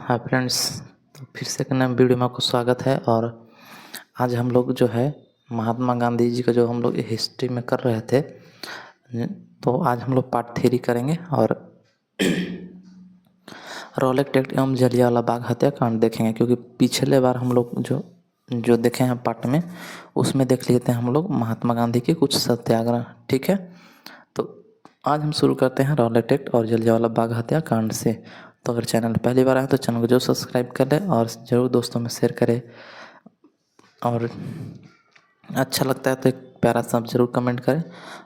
Hi friends, तो फिर से एक नए वीडियो में आपको स्वागत है। और आज हम लोग जो है महात्मा गांधी जी का जो हम लोग हिस्ट्री में कर रहे थे, तो आज हम लोग पार्ट 3 करेंगे और रॉलेट एक्ट एवं जलियांवाला बाग हत्याकांड देखेंगे। क्योंकि पिछले बार हम लोग जो जो देखे हैं पार्ट में, उसमें देख लेते हैं हम लोग महात्मा गांधी के कुछ सत्याग्रह। ठीक है, तो आज हम शुरू करते हैं रॉलेट एक्ट और जलियांवाला बाग हत्याकांड से। तो अगर चैनल पहली बार आए तो चैनल को जो सब्सक्राइब कर लें और ज़रूर दोस्तों में शेयर करें। और अच्छा लगता है तो एक प्यारा सा ज़रूर कमेंट करें।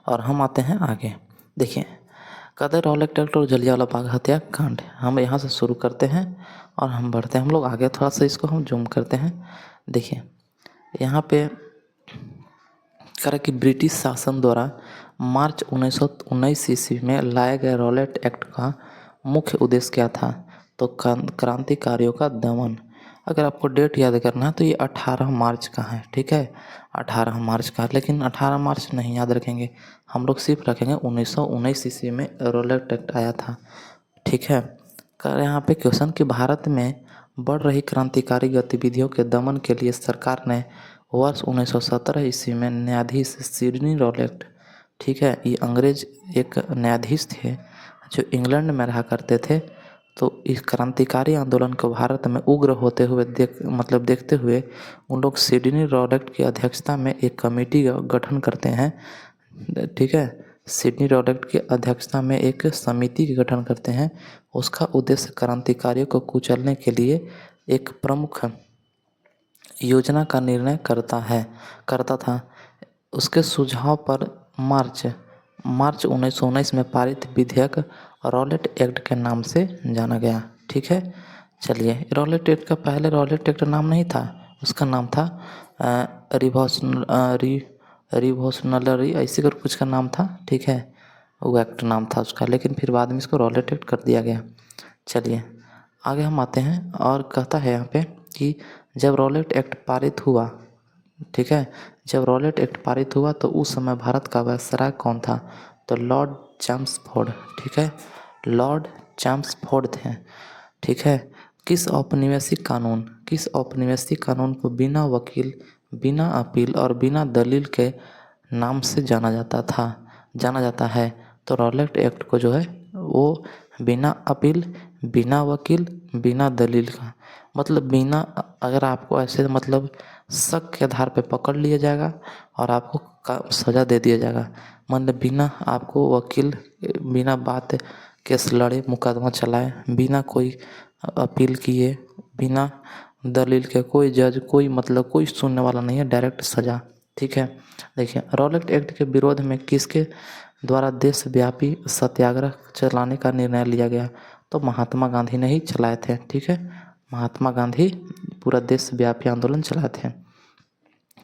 और हम आते हैं आगे। देखिए, कहते हैं रॉलेट एक्ट और जलियांवाला बाग हत्याकांड। हम यहाँ से शुरू करते हैं और हम बढ़ते हैं हम लोग आगे। थोड़ा सा इसको हम जूम करते हैं। देखिए, यहाँ पे कह कि ब्रिटिश शासन द्वारा मार्च 1919 ईस्वी में लाए गए रॉलेट एक्ट का मुख्य उद्देश्य क्या था? तो क्रांतिकारियों का दमन। अगर आपको डेट याद करना है तो ये 18 मार्च का है। ठीक है, 18 मार्च का। लेकिन 18 मार्च नहीं याद रखेंगे, हम लोग सिर्फ रखेंगे 1919 ईस्वी में रॉलेट एक्ट आया था। ठीक है, कर यहाँ पे क्वेश्चन कि भारत में बढ़ रही क्रांतिकारी गतिविधियों के दमन के लिए सरकार ने वर्ष 1917 ईस्वी में न्यायाधीश सिडनी रॉलेट, ठीक है, ये अंग्रेज एक न्यायाधीश थे जो इंग्लैंड में रहा करते थे। तो इस क्रांतिकारी आंदोलन को भारत में उग्र होते हुए देखते हुए उन लोग सिडनी रॉलेट की अध्यक्षता में एक कमेटी का गठन करते हैं। ठीक है, सिडनी रॉलेट की अध्यक्षता में एक समिति का गठन करते हैं। उसका उद्देश्य क्रांतिकारियों को कुचलने के लिए एक प्रमुख योजना का निर्णय करता था। उसके सुझाव पर मार्च 1919 में पारित विधेयक रॉलेट एक्ट के नाम से जाना गया। ठीक है, चलिए, रॉलेट एक्ट का पहले रॉलेट एक्ट नाम नहीं था, उसका नाम था रिवोल्यूशनरी ऐसे कर कुछ का नाम था। ठीक है, वो एक्ट नाम था उसका, लेकिन फिर बाद में इसको रॉलेट एक्ट कर दिया गया। चलिए आगे हम आते हैं और कहता है यहाँ पे कि जब रॉलेट एक्ट पारित हुआ, ठीक है, जब रॉलेट एक्ट पारित हुआ तो उस समय भारत का वायसराय कौन था? तो लॉर्ड चैम्सफोर्ड। ठीक है, लॉर्ड चैम्सफोर्ड थे। ठीक है, किस औपनिवेशिक कानून को बिना वकील, बिना अपील और बिना दलील के नाम से जाना जाता है? तो रॉलेट एक्ट को जो है वो बिना अपील, बिना वकील, बिना दलील का, मतलब बिना, अगर आपको ऐसे मतलब शक के आधार पे पकड़ लिया जाएगा और आपको सज़ा दे दिया जाएगा। मतलब बिना आपको वकील, बिना बात केस लड़े, मुकदमा चलाए, बिना कोई अपील किए, बिना दलील के, कोई जज, कोई मतलब कोई सुनने वाला नहीं है, डायरेक्ट सज़ा। ठीक है, देखिए, रॉलेट एक्ट के विरोध में किसके द्वारा देशव्यापी सत्याग्रह चलाने का निर्णय लिया गया? तो महात्मा गांधी ने ही चलाए थे। ठीक है, महात्मा गांधी पूरा देशव्यापी आंदोलन चलाए थे।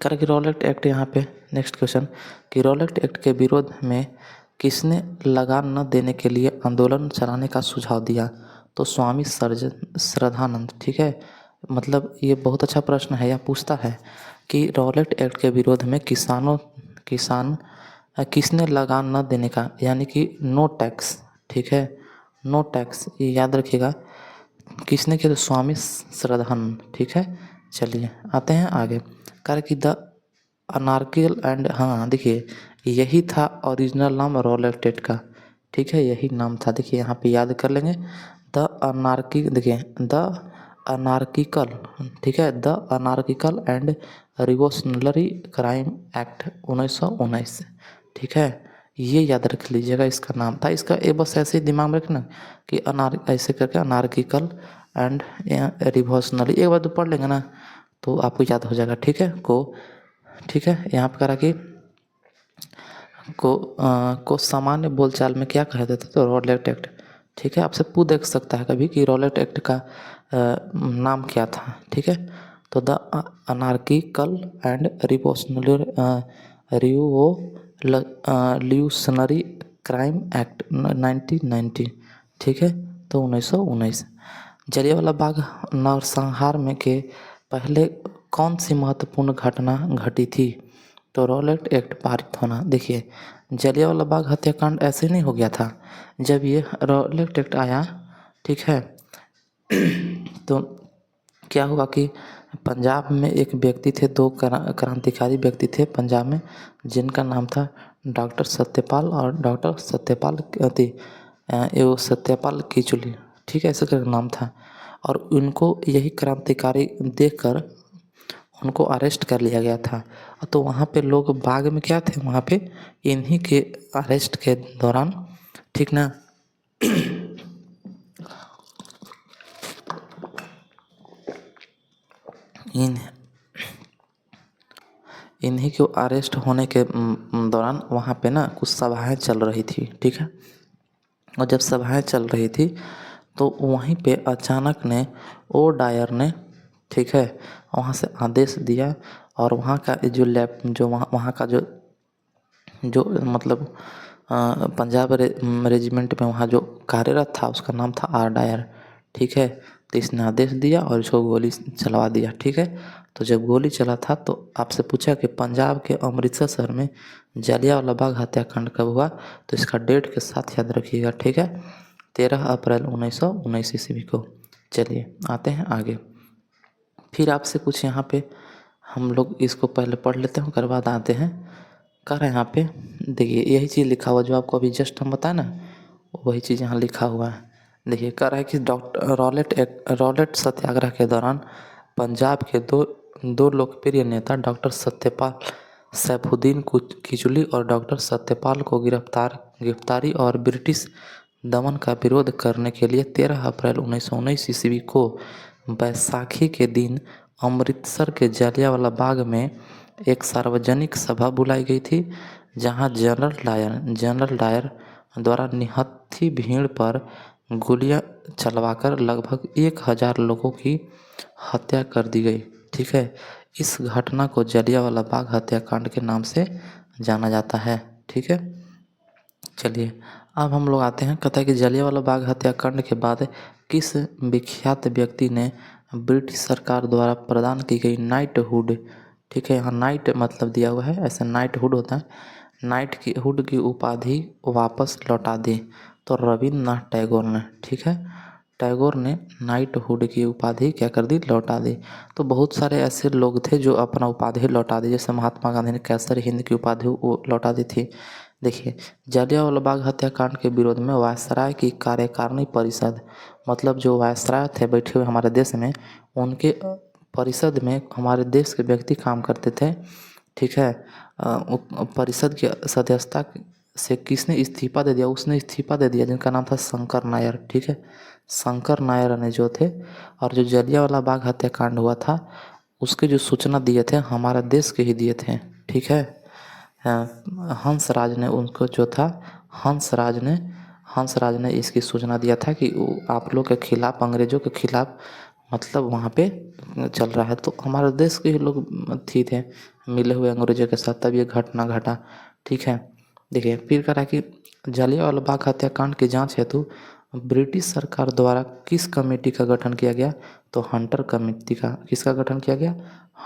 कर कि रॉलेट एक्ट यहाँ पे नेक्स्ट क्वेश्चन कि रॉलेट एक्ट के विरोध में किसने लगान न देने के लिए आंदोलन चलाने का सुझाव दिया? तो स्वामी श्रद्धानंद। ठीक है, मतलब ये बहुत अच्छा प्रश्न है। यह पूछता है कि रॉलेट एक्ट के विरोध में किसने लगान न देने का, यानी कि नो टैक्स। ठीक है, नो टैक्स, ये याद रखिएगा, किसने किया? तो स्वामी श्रद्धानंद। ठीक है, चलिए आते हैं आगे। कर कि द अनार्कियल एंड, हाँ देखिए, यही था ओरिजिनल नाम रॉलेट एक्ट का। ठीक है, यही नाम था। देखिए यहाँ पे याद कर लेंगे, द अनार्की, देखिए द अनार्किकल, ठीक है, the anarchical and revolutionary crime act 1919। ठीक है, ये याद रख लीजिएगा, इसका नाम था। इसका ये बस ऐसे ही दिमाग में रखना कि ऐसे करके अनार्किकल एंड रिवोल्यूशनरी, एक बार तो पढ़ लेंगे ना तो आपको याद हो जाएगा। ठीक है, ठीक है, यहाँ पर करा कि को सामान्य बोलचाल में क्या कहा जाता है? तो रॉलेट एक्ट। ठीक है, आपसे पूछ देख सकता है कभी कि रॉलेट एक्ट का नाम क्या था। ठीक है, तो the anarchical and revolutionary crime act 1990। ठीक है, तो 1919। जलियांवाला बाग नरसंहार में के पहले कौन सी महत्वपूर्ण घटना घटी थी? तो रॉलेट एक्ट पारित होना। देखिए, जलियांवाला बाग हत्याकांड ऐसे नहीं हो गया था। जब ये रॉलेट एक्ट आया, ठीक है, तो क्या हुआ कि पंजाब में एक व्यक्ति थे, दो क्रांतिकारी व्यक्ति थे पंजाब में, जिनका नाम था डॉक्टर सत्यपाल और डॉक्टर सत्यपाल ये सत्यपाल कीचुली, ठीक है, ऐसे करके नाम था। और उनको यही क्रांतिकारी देखकर उनको अरेस्ट कर लिया गया था। तो वहाँ पे लोग बाग में क्या थे, वहाँ पे इन्हीं के अरेस्ट के दौरान, ठीक ना, इन्हीं के अरेस्ट होने के दौरान वहाँ पे ना कुछ सभाएं चल रही थी, ठीक है। और जब सभाएं चल रही थी तो वहीं पे अचानक ने ओ डायर ने, ठीक है, वहाँ से आदेश दिया और वहाँ का जो वहाँ का जो मतलब पंजाब रेजिमेंट में वहाँ जो कार्यरत था उसका नाम था आर डायर, ठीक है। तो इसने आदेश दिया और इसको गोली चलवा दिया, ठीक है। तो जब गोली चला था तो आपसे पूछा कि पंजाब के अमृतसर शहर में जलियांवाला बाग हत्याकांड कब हुआ, तो इसका डेट के साथ याद रखिएगा, ठीक है, 13 अप्रैल 1919 ईस्वी को। चलिए आते हैं आगे। फिर आपसे कुछ यहाँ पे हम लोग इसको पहले पढ़ लेते हैं, उसके बाद आते हैं। कह रहे हैं यहाँ पे, देखिए यही चीज़ लिखा हुआ जो आपको अभी जस्ट हम बताया ना, वही चीज़ यहाँ लिखा हुआ है। देखिए कह रहा है कि डॉक्टर रॉलेट सत्याग्रह के दौरान पंजाब के दो लोकप्रिय नेता डॉक्टर सत्यपाल सैफुद्दीन किचलू और डॉक्टर सत्यपाल को गिरफ्तारी और ब्रिटिश दमन का विरोध करने के लिए 13 अप्रैल 1919 ईस्वी को बैसाखी के दिन अमृतसर के जलियांवाला बाग में एक सार्वजनिक सभा बुलाई गई थी, जहां जनरल डायर द्वारा निहत्थी भीड़ पर गोलियां चलवाकर लगभग 1000 लोगों की हत्या कर दी गई, ठीक है। इस घटना को जलियांवाला बाग हत्याकांड के नाम से जाना जाता है, ठीक है। चलिए अब हम लोग आते हैं, कहता है कि जलियांवाला बाग हत्याकांड के बाद किस विख्यात व्यक्ति ने ब्रिटिश सरकार द्वारा प्रदान की गई नाइटहुड, ठीक है, यहाँ नाइट मतलब दिया हुआ है, ऐसे नाइटहुड होता है, नाइटहुड की उपाधि वापस लौटा दी, तो रविन्द्रनाथ टैगोर ने, ठीक है, टैगोर ने नाइटहुड की उपाधि क्या कर दी, लौटा दी। तो बहुत सारे ऐसे लोग थे जो अपना उपाधि लौटा दी, जैसे महात्मा गांधी ने कैसर हिंद की उपाधि वो लौटा दी थी। देखिए जलियांवाला बाग हत्याकांड के विरोध में वायसराय की कार्यकारिणी परिषद, मतलब जो वायसराय थे बैठे हुए हमारे देश में, उनके परिषद में हमारे देश के व्यक्ति काम करते थे, ठीक है। परिषद की सदस्यता से किसने इस्तीफा दे दिया, उसने इस्तीफा दे दिया, जिनका नाम था शंकर नायर, ठीक है। शंकर नायर ने जो थे, और जो जलियांवाला बाग हत्याकांड हुआ था उसके जो सूचना दिए थे हमारा देश के ही दिए थे, ठीक है। हंसराज ने उनको जो था, हंसराज ने इसकी सूचना दिया था कि आप लोग के खिलाफ, अंग्रेज़ों के खिलाफ मतलब वहाँ पे चल रहा है, तो हमारे देश के ही लोग थे मिले हुए अंग्रेज़ों के साथ, तब ये घटना घटा, ठीक है। देखिए फिर कह रहा है कि जलियांवाला बाग हत्याकांड की जांच हेतु ब्रिटिश सरकार द्वारा किस कमेटी का गठन किया गया, तो हंटर कमेटी का, किसका गठन किया गया,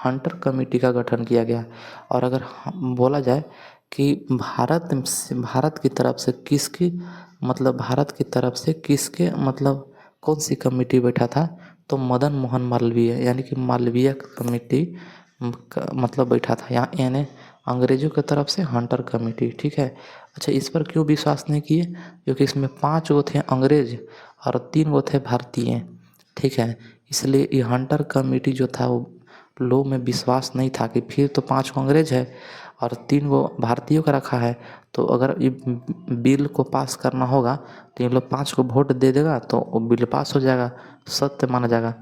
हंटर कमेटी का गठन किया गया। और अगर बोला जाए कि भारत की तरफ से किसकी, मतलब भारत की तरफ से किसके, मतलब कौन सी कमेटी बैठा था, तो मदन मोहन मालवीय, यानी कि मालवीय कमेटी मतलब बैठा था यहाँ, यानी अंग्रेज़ों की तरफ से हंटर कमेटी, ठीक है। अच्छा इस पर क्यों विश्वास नहीं किए, क्योंकि इसमें 5 गो थे अंग्रेज और 3 गो थे भारतीय, ठीक है। इसलिए ये हंटर कमेटी जो था वो लोगों में विश्वास नहीं था कि फिर तो 5 गो अंग्रेज है और 3 गो भारतीयों का रखा है, तो अगर ये बिल को पास करना होगा तो ये लोग 5 को वोट दे देगा तो वो बिल पास हो जाएगा, सत्य माना जाएगा।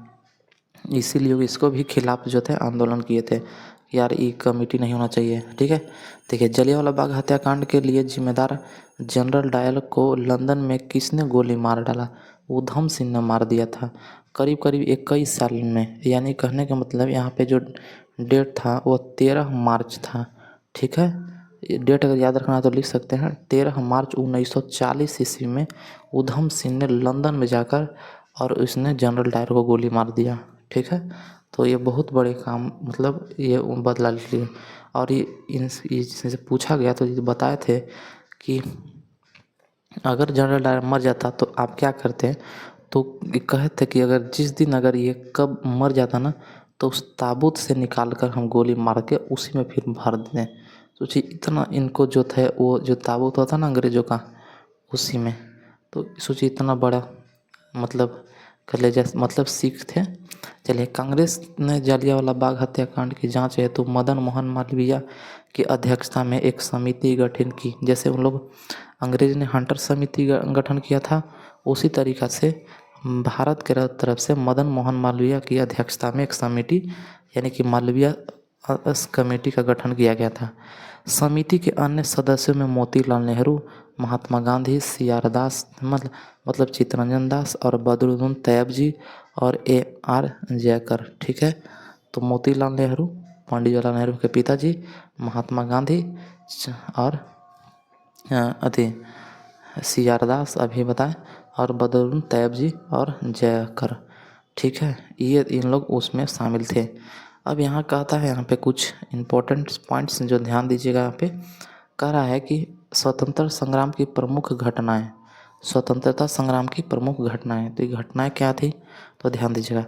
इसीलिए इसको भी खिलाफ जो थे आंदोलन किए थे, यार ये कमेटी नहीं होना चाहिए, ठीक है। देखिए जलियांवाला बाग हत्याकांड के लिए जिम्मेदार जनरल डायर को लंदन में किसने गोली मार डाला, उधम सिंह ने मार दिया था, करीब करीब 21 साल में। यानी कहने का मतलब यहाँ पे जो डेट था वो 13 मार्च था, ठीक है। ये डेट अगर याद रखना है तो लिख सकते हैं, 13 मार्च 1940 ईस्वी में उधम सिंह ने लंदन में जाकर और उसने जनरल डायर को गोली मार दिया, ठीक है। तो ये बहुत बड़े काम, मतलब ये बदला लिए। और ये इनसे पूछा गया तो ये बताए थे कि अगर जनरल डायर मर जाता तो आप क्या करते, तो ये कहे थे कि अगर जिस दिन अगर ये कब मर जाता ना, तो उस ताबूत से निकाल कर हम गोली मार के उसी में फिर भर दें। सोचिए इतना इनको जो थे, वो जो ताबूत होता ना अंग्रेज़ों का, उसी में। तो सोचिए इतना बड़ा मतलब कलेजा मतलब सिख थे। चलिए, कांग्रेस ने जलियांवाला बाग हत्याकांड की जांच हेतु मदन मोहन मालवीय की अध्यक्षता में एक समिति गठित की। जैसे उन लोग अंग्रेज ने हंटर समिति गठन किया था, उसी तरीक़ा से भारत के तरफ से मदन मोहन मालवीय की अध्यक्षता में एक समिति यानी कि मालवीय कमेटी का गठन किया गया था। समिति के अन्य सदस्यों में मोतीलाल नेहरू, महात्मा गांधी, सी.आर. दास मतलब चित्तरंजन दास और बदरुद्दीन तैयबजी और ए.आर. जयकर। ठीक है, तो मोतीलाल नेहरू, पंडित जवाहरलाल नेहरू के पिताजी, महात्मा गांधी और सी.आर. दास अभी बताएं, और बदरुद्दीन तैयबजी और जयकर। ठीक है, ये इन लोग उसमें शामिल थे। अब यहाँ कहता है, यहाँ पे कुछ इम्पोर्टेंट पॉइंट्स जो ध्यान दीजिएगा। यहाँ पे कह रहा है कि स्वतंत्रता संग्राम की प्रमुख घटनाएं, स्वतंत्रता संग्राम की प्रमुख घटनाएं। तो ये घटनाएं क्या थी, तो ध्यान दीजिएगा।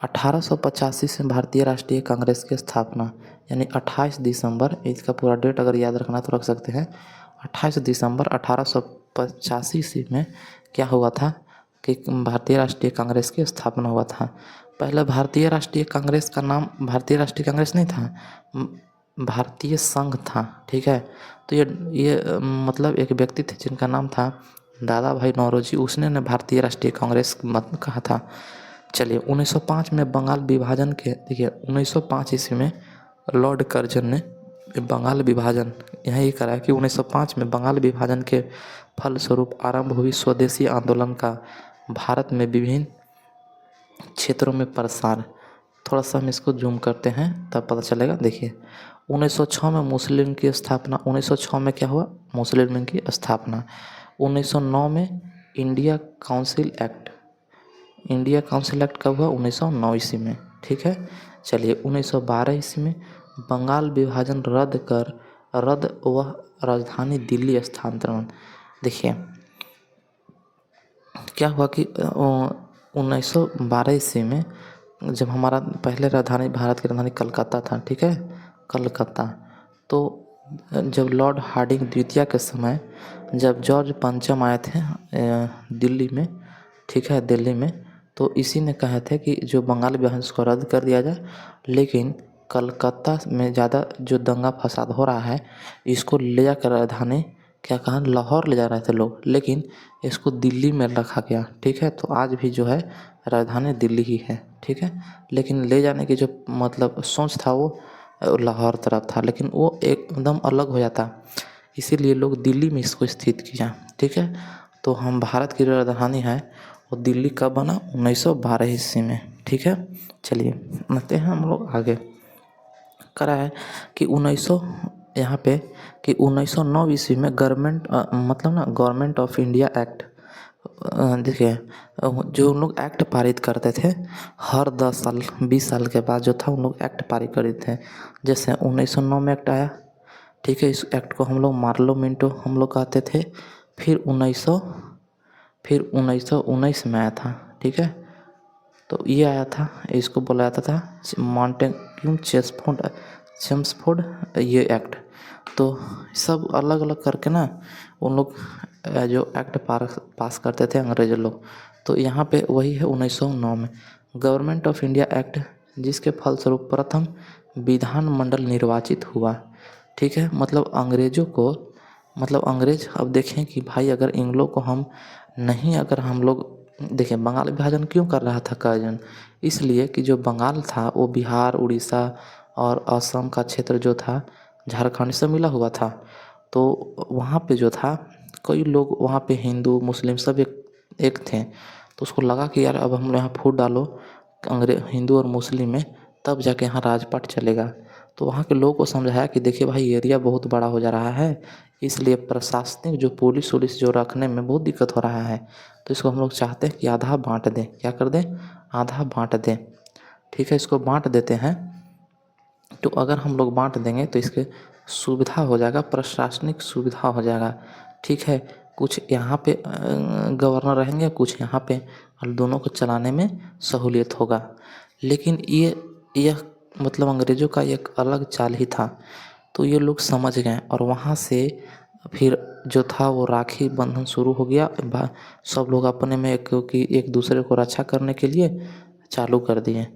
1885 से भारतीय राष्ट्रीय कांग्रेस की स्थापना, यानी 28 दिसंबर, इसका पूरा डेट अगर याद रखना तो रख सकते हैं। 28 दिसंबर 1885 ईस्वी में क्या हुआ था कि भारतीय राष्ट्रीय कांग्रेस की स्थापना हुआ था। पहले भारतीय राष्ट्रीय कांग्रेस का नाम भारतीय राष्ट्रीय कांग्रेस नहीं था, भारतीय संघ था। ठीक है, तो ये मतलब एक व्यक्ति थे जिनका नाम था दादा भाई नौरोजी, उसने ने भारतीय राष्ट्रीय कांग्रेस मत कहा था। चलिए, 1905 में बंगाल विभाजन के, देखिए 1905 ईस्वी में लॉर्ड कर्जन ने बंगाल विभाजन यहाँ ये करा है कि 1905 में बंगाल विभाजन के फलस्वरूप आरंभ हुई स्वदेशी आंदोलन का भारत में विभिन्न क्षेत्रों में प्रसार। थोड़ा सा हम इसको जूम करते हैं तब पता चलेगा। देखिए, 1906 में मुस्लिम लीग की स्थापना, 1906 में क्या हुआ, मुस्लिम लीग की स्थापना। 1909 में India council act, India council act कब हुआ, 1909 ईस्वी में। ठीक है, चलिए 1912 ईस्वी में बंगाल विभाजन रद्द व राजधानी दिल्ली स्थानांतरण। देखिए क्या हुआ कि 1912 ईस्वी में जब हमारा पहले राजधानी, भारत की राजधानी कलकत्ता था। ठीक है, कलकत्ता, तो जब लॉर्ड हार्डिंग द्वितीय के समय जब जॉर्ज पंचम आए थे दिल्ली में, ठीक है, दिल्ली में, तो इसी ने कहे थे कि जो बंगाल विभाजन उसको रद्द कर दिया जाए, लेकिन कलकत्ता में ज़्यादा जो दंगा फसाद हो रहा है, इसको ले जाकर राजधानी क्या कहा, लाहौर ले जा रहे थे लोग, लेकिन इसको दिल्ली में रखा गया। ठीक है, तो आज भी जो है राजधानी दिल्ली ही है। ठीक है, लेकिन ले जाने की जो मतलब सोच था वो लाहौर तरफ था, लेकिन वो एकदम अलग हो जाता, इसीलिए लोग दिल्ली में इसको स्थित किया। ठीक है, तो हम भारत की राजधानी है वो दिल्ली कब बना, 1912 ईस्वी में। ठीक है, चलिए आते हैं हम लोग आगे। करा है कि 1900 यहाँ पे कि 1909 ईस्वी में गवर्नमेंट ऑफ इंडिया एक्ट, देखिए जो लोग एक्ट पारित करते थे हर 10 साल 20 साल के बाद जो था उन लोग एक्ट पारित करते थे। जैसे 1909 में एक्ट आया। ठीक है, इस एक्ट को हम लोग मार्लो मिंटो हम लोग कहते थे। फिर 1919 में आया था। ठीक है, तो ये आया था, इसको बोला जाता था मॉन्टेग्यू चेम्सफोर्ड ये एक्ट। तो सब अलग अलग करके ना उन लोग जो एक्ट पास करते थे अंग्रेज लोग। तो यहाँ पे वही है 1909 में गवर्नमेंट ऑफ इंडिया एक्ट, जिसके फलस्वरूप प्रथम विधानमंडल निर्वाचित हुआ। ठीक है, मतलब अंग्रेज़ों को, मतलब अंग्रेज अब देखें कि भाई अगर इन लोग को हम नहीं, अगर हम लोग देखें बंगाल विभाजन क्यों कर रहा था कर्जन, इसलिए कि जो बंगाल था वो बिहार, उड़ीसा और असम का क्षेत्र जो था झारखंड से मिला हुआ था। तो वहाँ पे जो था कई लोग वहाँ पे हिंदू मुस्लिम सब एक थे। तो उसको लगा कि यार अब हम यहाँ फूट डालो हिंदू और मुस्लिम में, तब जाके यहाँ राजपाट चलेगा। तो वहाँ के लोगों को समझाया कि देखिए भाई एरिया बहुत बड़ा हो जा रहा है, इसलिए प्रशासनिक जो पुलिस वुलिस जो रखने में बहुत दिक्कत हो रहा है, तो इसको हम लोग चाहते हैं कि आधा बांट दें। क्या कर दें, आधा बांट दें। ठीक है, इसको बांट देते हैं। तो अगर हम लोग बांट देंगे तो इसके सुविधा हो जाएगा, प्रशासनिक सुविधा हो जाएगा। ठीक है, कुछ यहाँ पे गवर्नर रहेंगे, कुछ यहाँ पे और दोनों को चलाने में सहूलियत होगा। लेकिन यह मतलब अंग्रेज़ों का एक अलग चाल ही था। तो ये लोग समझ गए और वहाँ से फिर जो था वो राखी बंधन शुरू हो गया। सब लोग अपने में क्योंकि एक दूसरे को रक्षा करने के लिए चालू कर दिए।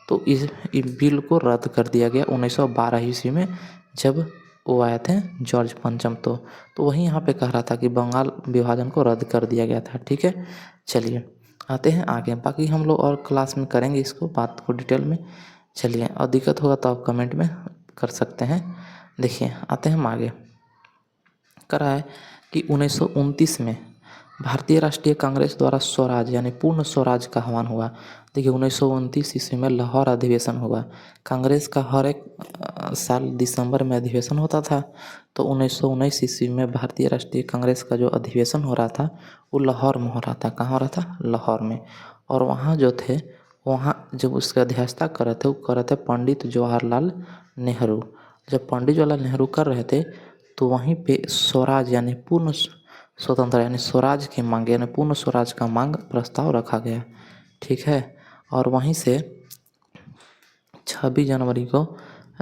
तो इस बिल को रद्द कर दिया गया 1912 ईस्वी में, जब वो आए थे जॉर्ज पंचम। तो वही यहाँ पे कह रहा था कि बंगाल विभाजन को रद्द कर दिया गया था। ठीक है, चलिए आते हैं आगे। बाकी हम लोग और क्लास में करेंगे इसको बात को डिटेल में। चलिए, और दिक्कत होगा तो आप कमेंट में कर सकते हैं। देखिए आते हैं हम आगे। करा है कि 1929 में भारतीय राष्ट्रीय कांग्रेस द्वारा स्वराज यानी पूर्ण स्वराज का आह्वान हुआ। देखिए 1929 ईस्वी में लाहौर अधिवेशन हुआ। कांग्रेस का हर एक साल दिसंबर में अधिवेशन होता था। तो 1919 ईस्वी में भारतीय राष्ट्रीय कांग्रेस का जो अधिवेशन हो रहा था वो लाहौर में हो रहा था। कहाँ हो रहा था? लाहौर में। और वहाँ जो थे, वहाँ जब उसकी अध्यक्षता कर रहे थे वो कर रहे थे पंडित जवाहरलाल नेहरू। जब पंडित जवाहरलाल नेहरू कर रहे थे तो वहीं पे स्वराज यानी पूर्ण स्वतंत्र यानी स्वराज की मांग यानी पूर्ण स्वराज का मांग प्रस्ताव रखा गया। ठीक है, और वहीं से 26 जनवरी को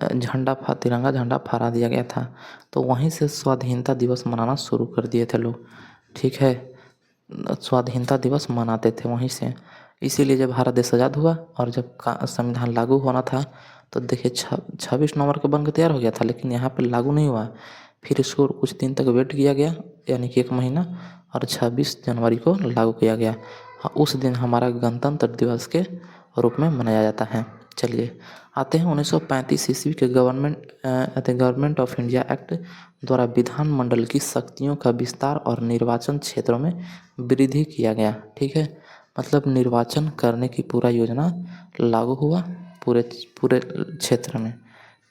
तिरंगा झंडा फहरा दिया गया था। तो वहीं से स्वाधीनता दिवस मनाना शुरू कर दिए थे लोग। ठीक है, स्वाधीनता दिवस मनाते थे वहीं से। इसीलिए जब भारत देश आज़ाद हुआ और जब संविधान लागू होना था तो देखिए 26 नवंबर को बन के तैयार हो गया था, लेकिन यहाँ पे लागू नहीं हुआ। फिर इसको कुछ दिन तक वेट किया गया, यानी कि 1 महीना, और 26 जनवरी को लागू किया गया। उस दिन हमारा गणतंत्र दिवस के रूप में मनाया जाता है। चलिए आते हैं 1935 ईस्वी के गवर्नमेंट ऑफ इंडिया एक्ट द्वारा विधानमंडल की शक्तियों का विस्तार और निर्वाचन क्षेत्रों में वृद्धि किया गया। ठीक है, मतलब निर्वाचन करने की पूरा योजना लागू हुआ पूरे क्षेत्र में।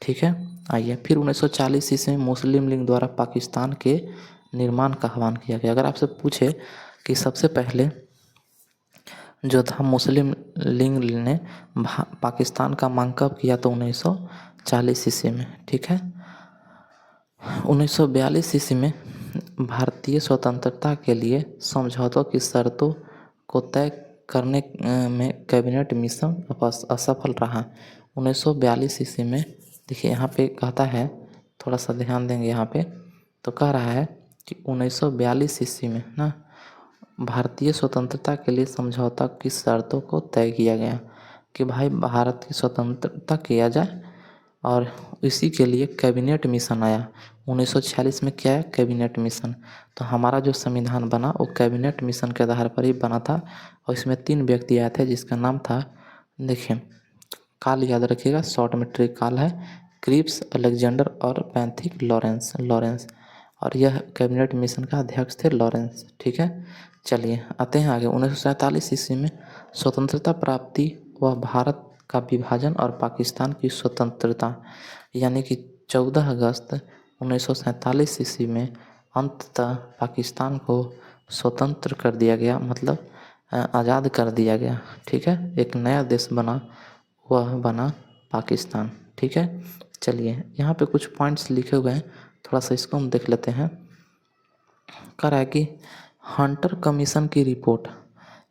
ठीक है, आइए फिर 1940 ईस्वी में मुस्लिम लीग द्वारा पाकिस्तान के निर्माण का आह्वान किया गया। अगर आपसे पूछे कि सबसे पहले जो था मुस्लिम लीग ने पाकिस्तान का मांग कब किया, तो 1940 ईस्वी में। ठीक है, 1942 ईस्वी में भारतीय स्वतंत्रता के लिए समझौतों की शर्तों को तय करने में कैबिनेट मिशन असफल रहा। 1942 ईस्वी में देखिए यहाँ पे कहता है, थोड़ा सा ध्यान देंगे यहाँ पे, तो कह रहा है कि 1942 ईस्वी में ना भारतीय स्वतंत्रता के लिए समझौता की शर्तों को तय किया गया कि भाई भारत की स्वतंत्रता किया जाए, और इसी के लिए कैबिनेट मिशन आया। 1946 में क्या है? Cabinet mission. तो हमारा जो संविधान बना वो कैबिनेट मिशन के आधार पर ही बना था। और इसमें 3 व्यक्ति आए थे जिसका नाम था, देखिए काल याद रखिएगा, शॉर्ट में ट्रिक काल है, क्रिप्स अलेक्जेंडर और पैंथिक लॉरेंस। और यह कैबिनेट मिशन का अध्यक्ष थे लॉरेंस। ठीक है, चलिए आते हैं आगे। 1947 ईस्वी में स्वतंत्रता प्राप्ति व भारत का विभाजन और पाकिस्तान की स्वतंत्रता, यानी कि 14 अगस्त 1947 ईस्वी में अंततः पाकिस्तान को स्वतंत्र कर दिया गया, मतलब आज़ाद कर दिया गया। ठीक है, एक नया देश बना, वह बना पाकिस्तान। ठीक है, चलिए यहाँ पे कुछ पॉइंट्स लिखे हुए हैं, थोड़ा सा इसको हम देख लेते हैं। कह रहा है कि हंटर कमीशन की रिपोर्ट,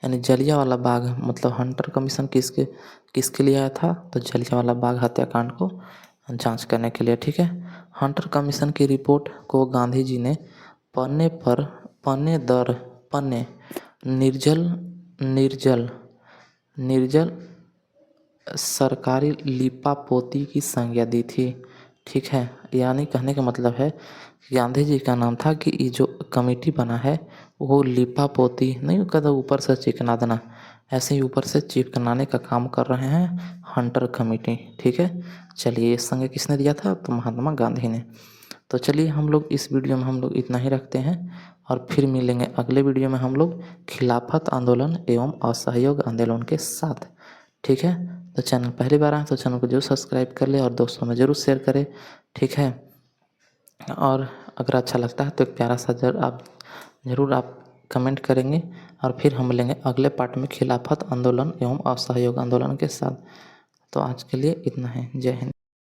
यानी जलियांवाला बाग, मतलब हंटर कमीशन किसके लिए आया था, तो जलियांवाला बाग हत्याकांड को जांच करने के लिए। ठीक है, हंटर कमीशन की रिपोर्ट को गांधी जी ने पन्ने दर पन्ने निर्जल सरकारी लिपापोती की संज्ञा दी थी। ठीक है, यानी कहने का मतलब है गांधी जी का नाम था कि ये जो कमेटी बना है वो लिपापोती नहीं कहता ऊपर से चिकना देना, ऐसे ही ऊपर से चिपकनाने का काम कर रहे हैं हंटर कमेटी। ठीक है, चलिए ये संज्ञा किसने दिया था, तो महात्मा गांधी ने। तो चलिए हम लोग इस वीडियो में हम लोग इतना ही रखते हैं, और फिर मिलेंगे अगले वीडियो में हम लोग खिलाफत आंदोलन एवं असहयोग आंदोलन के साथ। ठीक है, तो चैनल पहली बार आए तो चैनल को जरूर सब्सक्राइब कर ले और दोस्तों में ज़रूर शेयर करें। ठीक है, और अगर अच्छा लगता है तो एक प्यारा सा ज़रूर आप कमेंट करेंगे, और फिर हम मिलेंगे अगले पार्ट में खिलाफत आंदोलन एवं असहयोग आंदोलन के साथ। तो आज के लिए इतना है, जय हिंद।